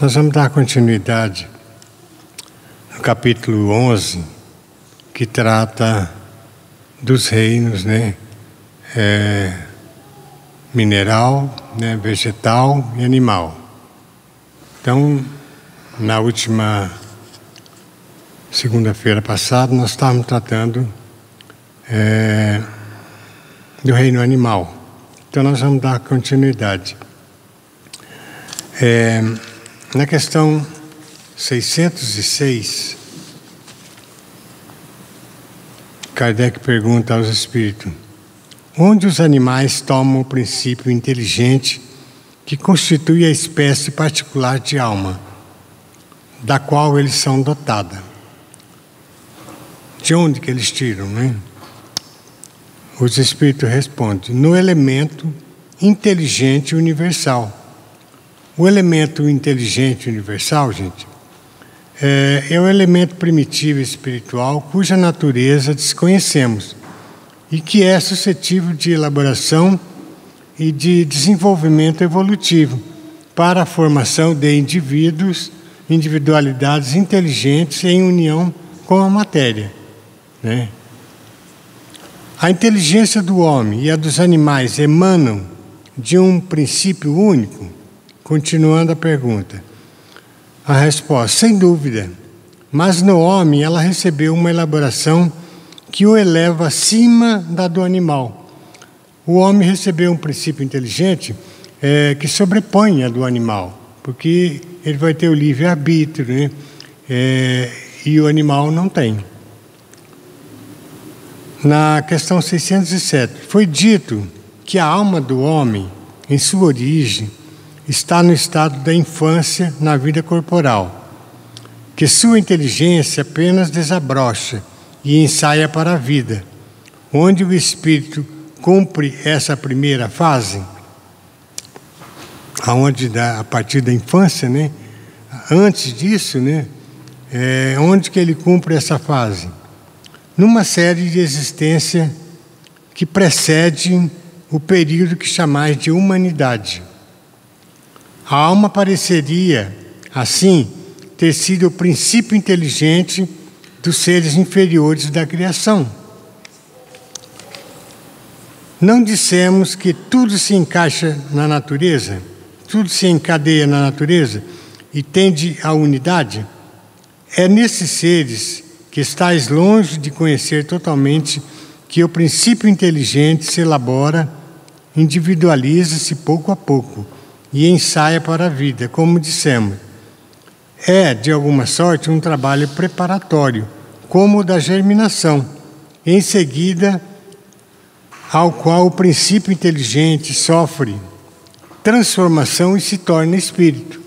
Nós vamos dar continuidade no capítulo 11, que trata dos reinos, mineral, vegetal e animal. Então, na última segunda-feira passada, nós estávamos tratando do reino animal. Então, nós vamos dar continuidade. Na questão 606, Kardec pergunta aos espíritos: onde os animais tomam o princípio inteligente que constitui a espécie particular de alma, da qual eles são dotados? De onde que eles tiram, Os espíritos respondem: no elemento inteligente universal. O elemento inteligente universal, gente, é o elemento primitivo espiritual cuja natureza desconhecemos e que é suscetível de elaboração e de desenvolvimento evolutivo para a formação de individualidades inteligentes em união com a matéria, A inteligência do homem e a dos animais emanam de um princípio único? Continuando a pergunta, a resposta: sem dúvida, mas no homem ela recebeu uma elaboração que o eleva acima da do animal. O homem recebeu um princípio inteligente que sobrepõe a do animal, porque ele vai ter o livre-arbítrio, e o animal não tem. Na questão 607, foi dito que a alma do homem, em sua origem, está no estado da infância na vida corporal, que sua inteligência apenas desabrocha e ensaia para a vida, onde o espírito cumpre essa primeira fase, a partir da infância, antes disso, onde que ele cumpre essa fase? Numa série de existência que precede o período que chamais de humanidade. A alma pareceria, assim, ter sido o princípio inteligente dos seres inferiores da criação. Não dissemos que tudo se encaixa na natureza, tudo se encadeia na natureza e tende à unidade? É nesses seres que estáis longe de conhecer totalmente que o princípio inteligente se elabora, individualiza-se pouco a pouco e ensaia para a vida, como dissemos. É, de alguma sorte, um trabalho preparatório, como o da germinação, em seguida ao qual o princípio inteligente sofre transformação e se torna espírito.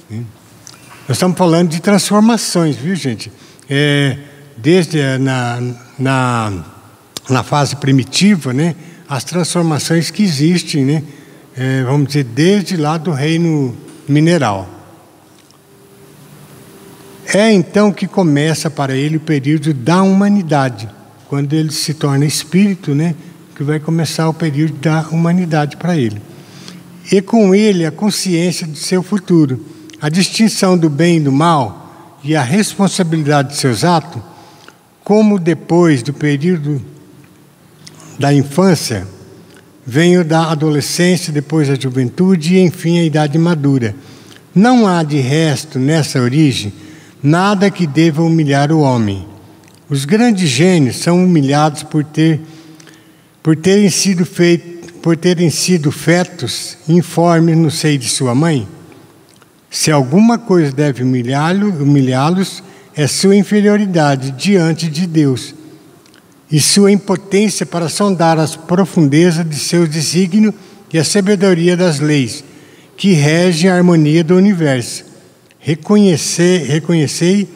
Nós estamos falando de transformações, viu, gente? Desde na fase primitiva, as transformações que existem, vamos dizer, desde lá do reino mineral. É então que começa para ele o período da humanidade, quando ele se torna espírito, que vai começar o período da humanidade para ele. E com ele a consciência de seu futuro, a distinção do bem e do mal e a responsabilidade de seus atos, como depois do período da infância, vem o da adolescência, depois a juventude e, enfim, a idade madura. Não há, de resto, nessa origem, nada que deva humilhar o homem. Os grandes gênios são humilhados por terem sido fetos informes no seio de sua mãe. Se alguma coisa deve humilhá-los, é sua inferioridade diante de Deus e sua impotência para sondar as profundezas de seu desígnio e a sabedoria das leis que regem a harmonia do universo. Reconhecei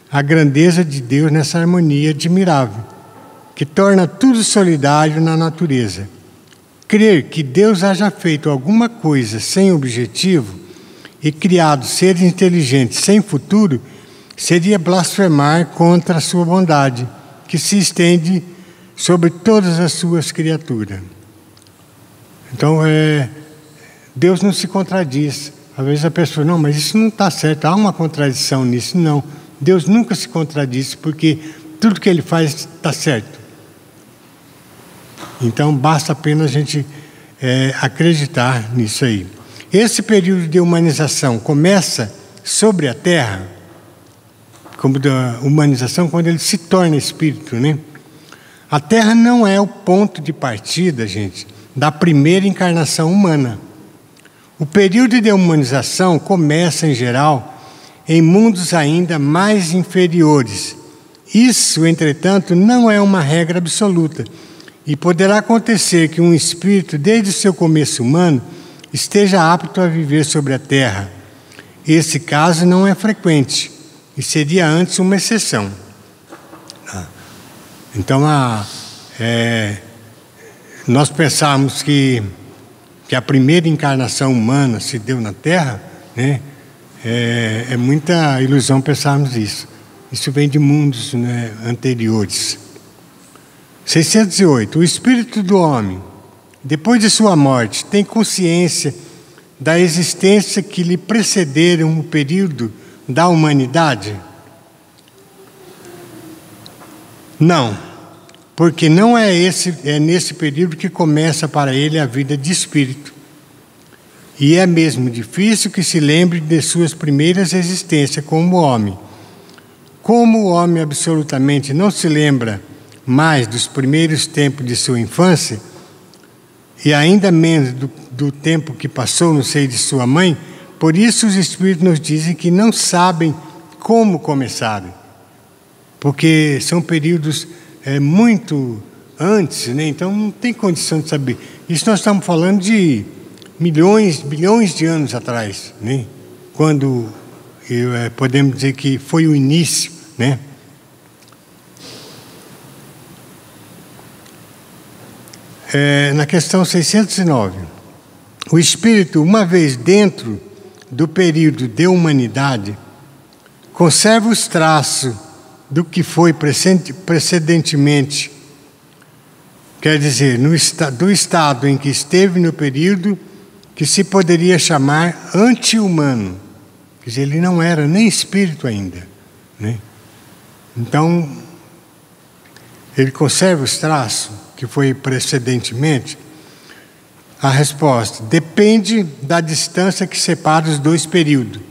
a grandeza de Deus nessa harmonia admirável, que torna tudo solidário na natureza. Crer que Deus haja feito alguma coisa sem objetivo e criado seres inteligentes sem futuro seria blasfemar contra a sua bondade, que se estende sobre todas as suas criaturas. Então, Deus não se contradiz. Às vezes a pessoa, não, mas isso não está certo, há uma contradição nisso. Não, Deus nunca se contradiz, porque tudo que Ele faz está certo. Então basta apenas a gente acreditar nisso aí. Esse período de humanização começa sobre a Terra, como da humanização, quando ele se torna espírito, né? A Terra não é o ponto de partida, gente, da primeira encarnação humana. O período de humanização começa, em geral, em mundos ainda mais inferiores. Isso, entretanto, não é uma regra absoluta, e poderá acontecer que um espírito, desde o seu começo humano, esteja apto a viver sobre a Terra. Esse caso não é frequente, e seria antes uma exceção. Então, nós pensamos que a primeira encarnação humana se deu na Terra, né? É muita ilusão pensarmos isso. Isso vem de mundos, né, anteriores. 608. O espírito do homem, depois de sua morte, tem consciência da existência que lhe precederam o período da humanidade? Não, porque não é nesse período que começa para ele a vida de espírito. E é mesmo difícil que se lembre de suas primeiras existências como homem. Como o homem absolutamente não se lembra mais dos primeiros tempos de sua infância, e ainda menos do tempo que passou no seio de sua mãe, por isso os Espíritos nos dizem que não sabem como começaram, porque são períodos muito antes, né? Então não tem condição de saber. Isso nós estamos falando de bilhões de anos atrás, né? Quando podemos dizer que foi o início, né? Na questão 609, o espírito, uma vez dentro do período de humanidade, conserva os traços do que foi precedentemente, quer dizer, do estado em que esteve no período que se poderia chamar anti-humano. Quer dizer, ele não era nem espírito ainda, né? Então, ele conserva os traços que foi precedentemente. A resposta depende da distância que separa os dois períodos,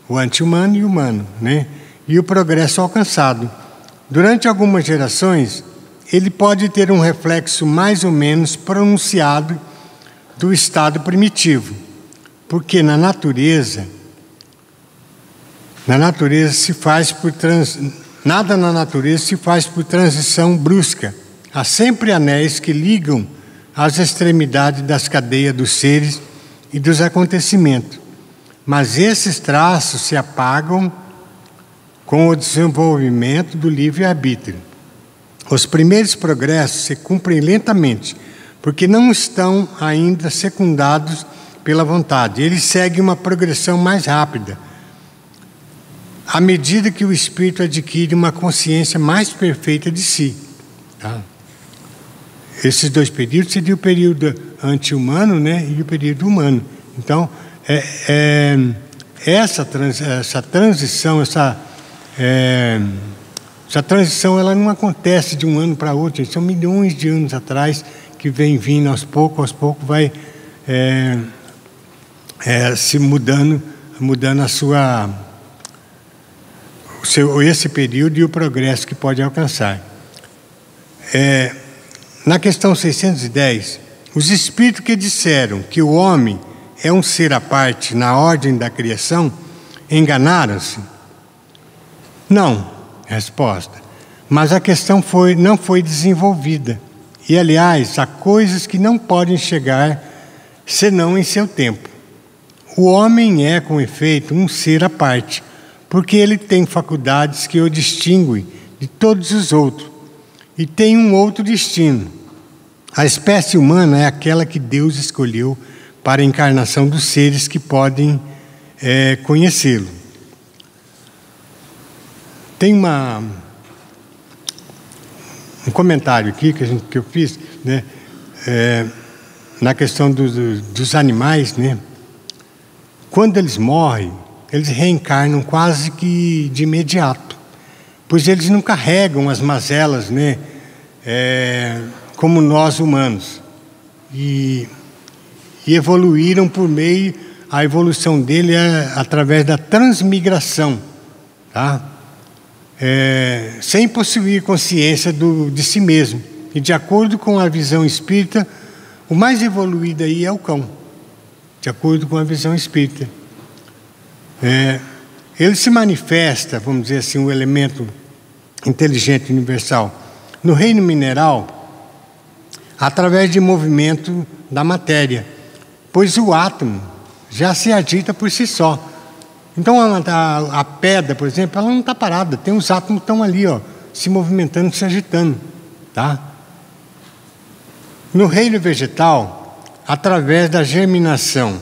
o anti-humano e o humano, né? E o progresso alcançado. Durante algumas gerações, ele pode ter um reflexo mais ou menos pronunciado do estado primitivo, porque na natureza se faz nada na natureza se faz por transição brusca. Há sempre anéis que ligam as extremidades das cadeias dos seres e dos acontecimentos, mas esses traços se apagam com o desenvolvimento do livre-arbítrio. Os primeiros progressos se cumprem lentamente, porque não estão ainda secundados pela vontade. Eles seguem uma progressão mais rápida, à medida que o espírito adquire uma consciência mais perfeita de si. Tá? Esses dois períodos seriam o período anti-humano, né, e o período humano. Então, essa transição ela não acontece de um ano para outro. São milhões de anos atrás que vem vindo aos poucos vai se mudando esse período e o progresso que pode alcançar. Na questão 610, os espíritos que disseram que o homem é um ser à parte na ordem da criação, enganaram-se? Não, resposta. Mas a questão não foi desenvolvida. E, aliás, há coisas que não podem chegar senão em seu tempo. O homem é, com efeito, um ser à parte, porque ele tem faculdades que o distinguem de todos os outros e tem um outro destino. A espécie humana é aquela que Deus escolheu para a encarnação dos seres que podem conhecê-lo. Tem um comentário aqui que eu fiz, né, na questão dos animais, né, quando eles morrem, eles reencarnam quase que de imediato, pois eles não carregam as mazelas, né? Como nós humanos, e evoluíram por meio, a evolução dele é através da transmigração, tá? Sem possuir consciência de si mesmo. E de acordo com a visão espírita, o mais evoluído aí é o cão, de acordo com a visão espírita. Ele se manifesta, vamos dizer assim, um elemento inteligente universal no reino mineral através de movimento da matéria, pois o átomo já se agita por si só. Então a pedra, por exemplo, ela não está parada, tem os átomos que estão ali, ó, se movimentando, se agitando, tá? No reino vegetal, através da germinação,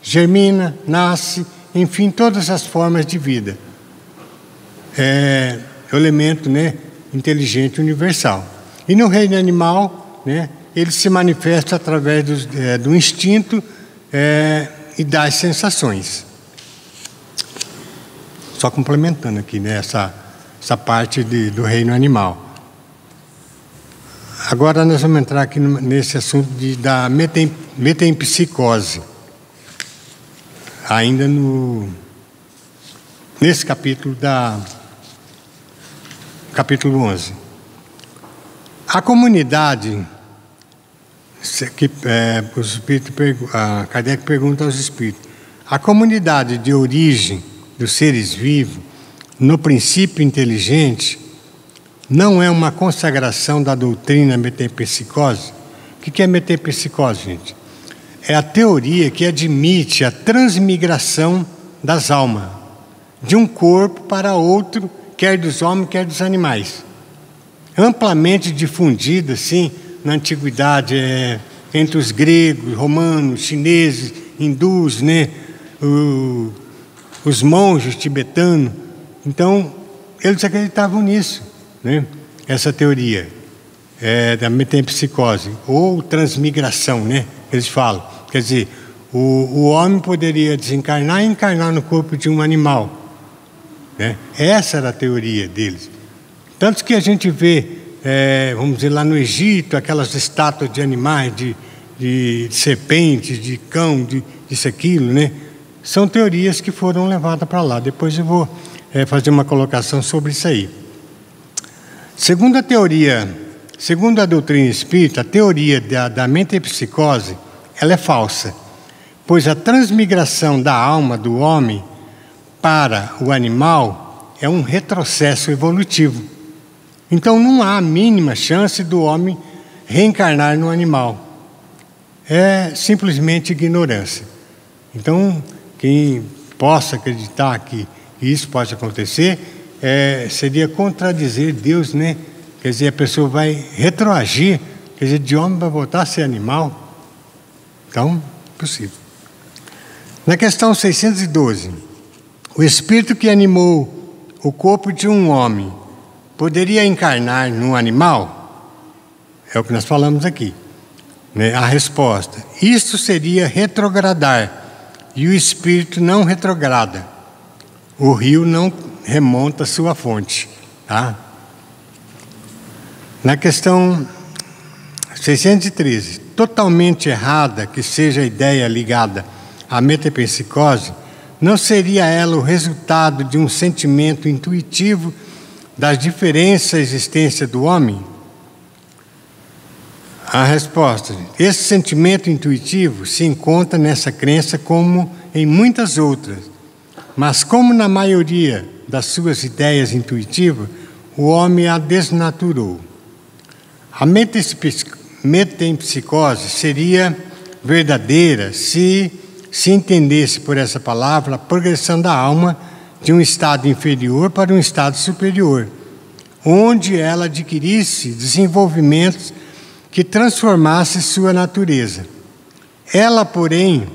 germina, nasce, enfim, todas as formas de vida. O elemento, né, inteligente universal. E no reino animal, né, ele se manifesta através do instinto e das sensações. Só complementando aqui, né, essa parte do reino animal. Agora nós vamos entrar aqui nesse assunto da metempsicose. Ainda nesse capítulo capítulo 11. A comunidade, Kardec pergunta aos espíritos, a comunidade de origem dos seres vivos, no princípio inteligente, não é uma consagração da doutrina metempsicose? O que é metempsicose, gente? É a teoria que admite a transmigração das almas, de um corpo para outro, quer dos homens, quer dos animais. Amplamente difundida, sim, na antiguidade, entre os gregos, romanos, chineses, hindus, né? Os monges tibetanos. Então, eles acreditavam nisso, né? Essa teoria da metempsicose, ou transmigração, né? Eles falam. Quer dizer, o homem poderia desencarnar e encarnar no corpo de um animal, né? Essa era a teoria deles. Tanto que a gente vê, vamos dizer, lá no Egito, aquelas estátuas de animais, de serpentes, de cão, disso, aquilo, né? São teorias que foram levadas para lá. Depois eu vou fazer uma colocação sobre isso aí. Segundo a doutrina espírita, a teoria da metempsicose, ela é falsa, pois a transmigração da alma do homem para o animal é um retrocesso evolutivo. Então não há a mínima chance do homem reencarnar no animal. É simplesmente ignorância. Então, quem possa acreditar que isso pode acontecer, seria contradizer Deus, né? Quer dizer, a pessoa vai retroagir, quer dizer, de homem vai voltar a ser animal. Então, possível. Na questão 612, o espírito que animou o corpo de um homem poderia encarnar num animal? É o que nós falamos aqui, né? A resposta: isto seria retrogradar, e o espírito não retrograda. O rio não remonta sua fonte, tá? Na questão 613, totalmente errada que seja a ideia ligada à metempsicose, não seria ela o resultado de um sentimento intuitivo das diferenças da existência do homem? A resposta: esse sentimento intuitivo se encontra nessa crença como em muitas outras, mas como na maioria das suas ideias intuitivas, o homem a desnaturou. A metempsicose seria verdadeira se entendesse por essa palavra a progressão da alma de um estado inferior para um estado superior, onde ela adquirisse desenvolvimentos que transformasse sua natureza. Ela, porém,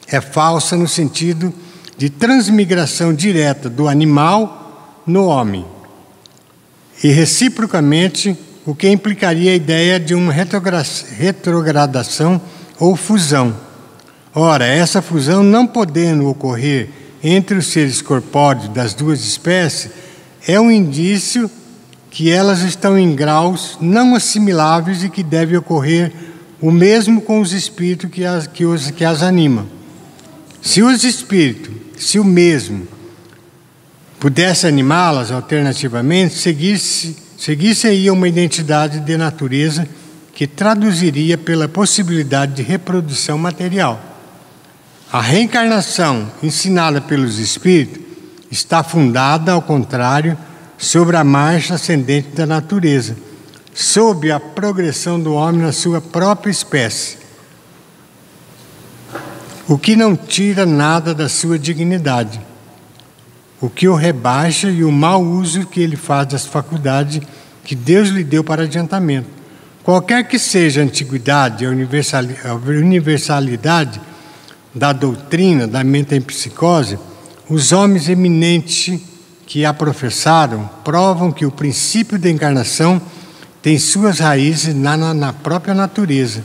é falsa no sentido de transmigração direta do animal no homem, e reciprocamente, o que implicaria a ideia de uma retrogradação ou fusão, Ora, essa fusão não podendo ocorrer entre os seres corpóreos das duas espécies, é um indício que elas estão em graus não assimiláveis e que deve ocorrer o mesmo com os espíritos que as animam. Se os espíritos, se o mesmo, pudesse animá-las alternativamente, seguisse-ia uma identidade de natureza que traduziria pela possibilidade de reprodução material. A reencarnação ensinada pelos espíritos está fundada, ao contrário, sobre a marcha ascendente da natureza, sob a progressão do homem na sua própria espécie, o que não tira nada da sua dignidade, o que o rebaixa e o mau uso que ele faz das faculdades que Deus lhe deu para adiantamento. Qualquer que seja a antiguidade, a universalidade da doutrina da metempsicose, os homens eminentes que a professaram provam que o princípio da encarnação tem suas raízes na própria natureza.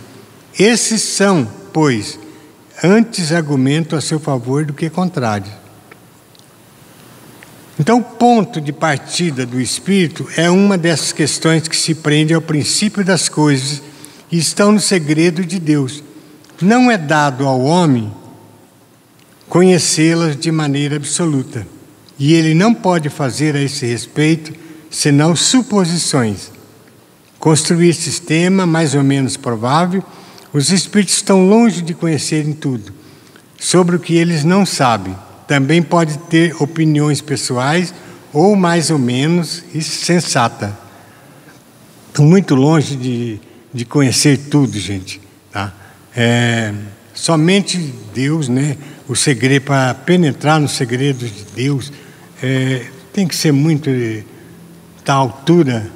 Esses são, pois, antes argumento a seu favor do que contrário. Então, o ponto de partida do espírito é uma dessas questões que se prende ao princípio das coisas e estão no segredo de Deus. Não é dado ao homem conhecê-las de maneira absoluta, e ele não pode fazer a esse respeito senão suposições. Construir sistema mais ou menos provável, os espíritos estão longe de conhecerem tudo sobre o que eles não sabem. Também pode ter opiniões pessoais ou mais ou menos sensata. Estão muito longe de conhecer tudo, gente, tá? Somente Deus, né? O segredo, para penetrar nos segredos de Deus, tem que ser muito da altura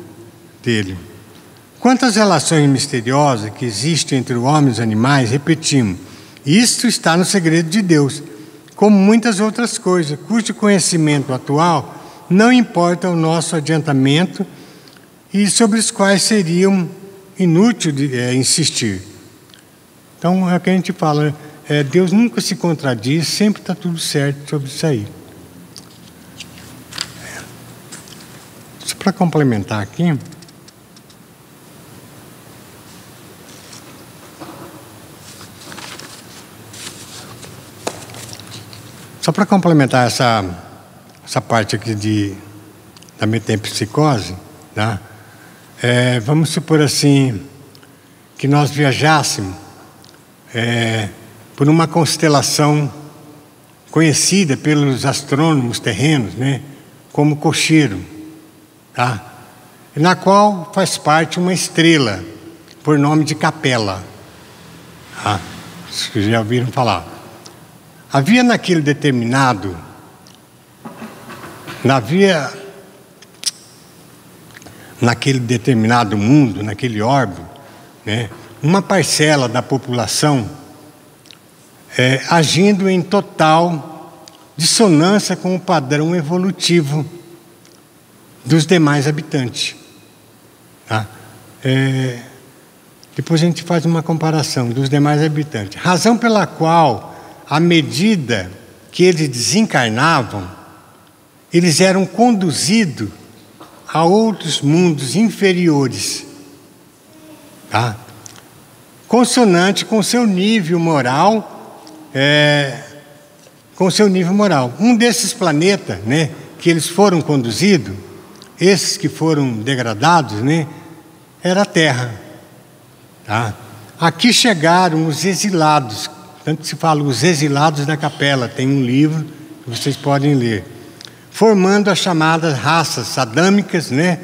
dele. Quanto às relações misteriosas que existem entre o homem e os animais, repetimos, isto está no segredo de Deus, como muitas outras coisas, cujo conhecimento atual não importa ao nosso adiantamento e sobre os quais seriam inútil insistir. Então, é o que a gente fala, Deus nunca se contradiz, sempre está tudo certo sobre isso aí. Só para complementar aqui, essa parte aqui da metempsicose, tá? Vamos supor assim, que nós viajássemos por uma constelação conhecida pelos astrônomos terrenos, né, como Cocheiro, tá? Na qual faz parte uma estrela, por nome de Capela. Tá? Vocês já ouviram falar. Havia naquele determinado mundo, naquele orbe, né, uma parcela da população agindo em total dissonância com o padrão evolutivo dos demais habitantes. Tá? Depois a gente faz uma comparação dos demais habitantes. Razão pela qual, à medida que eles desencarnavam, eles eram conduzidos a outros mundos inferiores, tá? Consonante com seu nível moral, Um desses planetas, né, que eles foram conduzidos, esses que foram degradados, né, era a Terra, tá? Aqui chegaram os exilados. Tanto se fala os exilados da Capela, tem um livro que vocês podem ler, formando as chamadas raças adâmicas, né?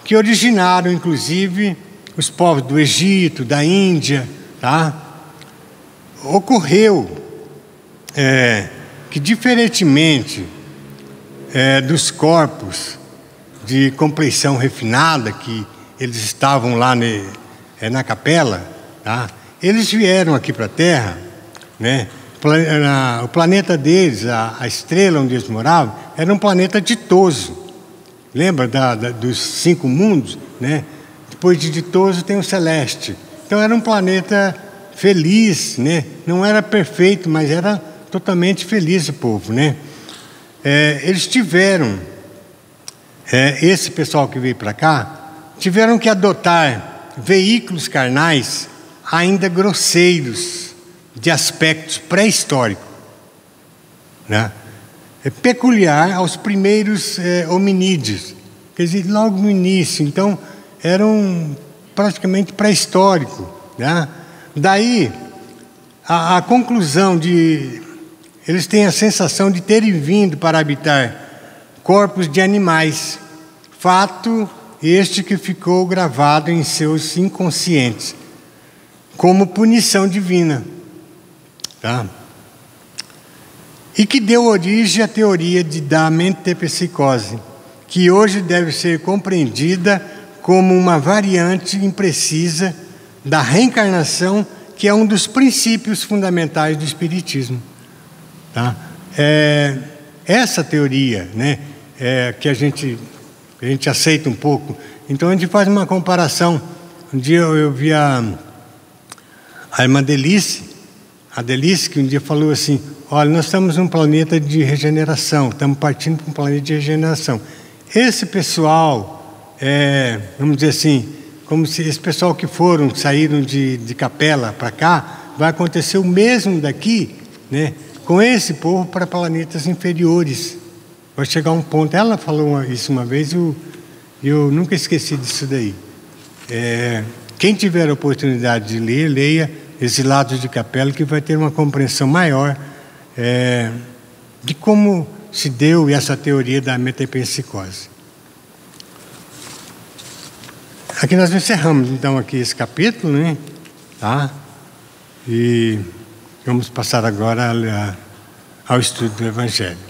Que originaram, inclusive, os povos do Egito, da Índia, tá? Ocorreu que, diferentemente dos corpos de compleição refinada que eles estavam lá na Capela, tá? Eles vieram aqui para a Terra, né? O planeta deles, a estrela onde eles moravam, era um planeta ditoso. Lembra dos 5 mundos, né? Depois de ditoso tem o celeste. Então era um planeta feliz, né? Não era perfeito, mas era totalmente feliz o povo, né? Eles tiveram, esse pessoal que veio para cá, tiveram que adotar veículos carnais ainda grosseiros, de aspectos pré-históricos, né? É peculiar aos primeiros hominídeos, quer dizer, logo no início. Então, eram praticamente pré-históricos, né? Daí, a conclusão de... Eles têm a sensação de terem vindo para habitar corpos de animais, fato este que ficou gravado em seus inconscientes, como punição divina, tá? E que deu origem à teoria da metempsicose, que hoje deve ser compreendida como uma variante imprecisa da reencarnação, que é um dos princípios fundamentais do Espiritismo, tá? Essa teoria, né, que a gente aceita um pouco. Então a gente faz uma comparação. Um dia eu vi a irmã Delice, que um dia falou assim: olha, nós estamos num planeta de regeneração, estamos partindo para um planeta de regeneração. Esse pessoal, vamos dizer assim, como se esse pessoal que saíram de Capela para cá, vai acontecer o mesmo daqui, né, com esse povo para planetas inferiores. Vai chegar um ponto, ela falou isso uma vez, eu nunca esqueci disso daí. Quem tiver a oportunidade de ler, leia Exilados de Capela, que vai ter uma compreensão maior de como se deu essa teoria da metempsicose. Aqui nós encerramos então aqui esse capítulo, né? Tá? E vamos passar agora ao estudo do Evangelho.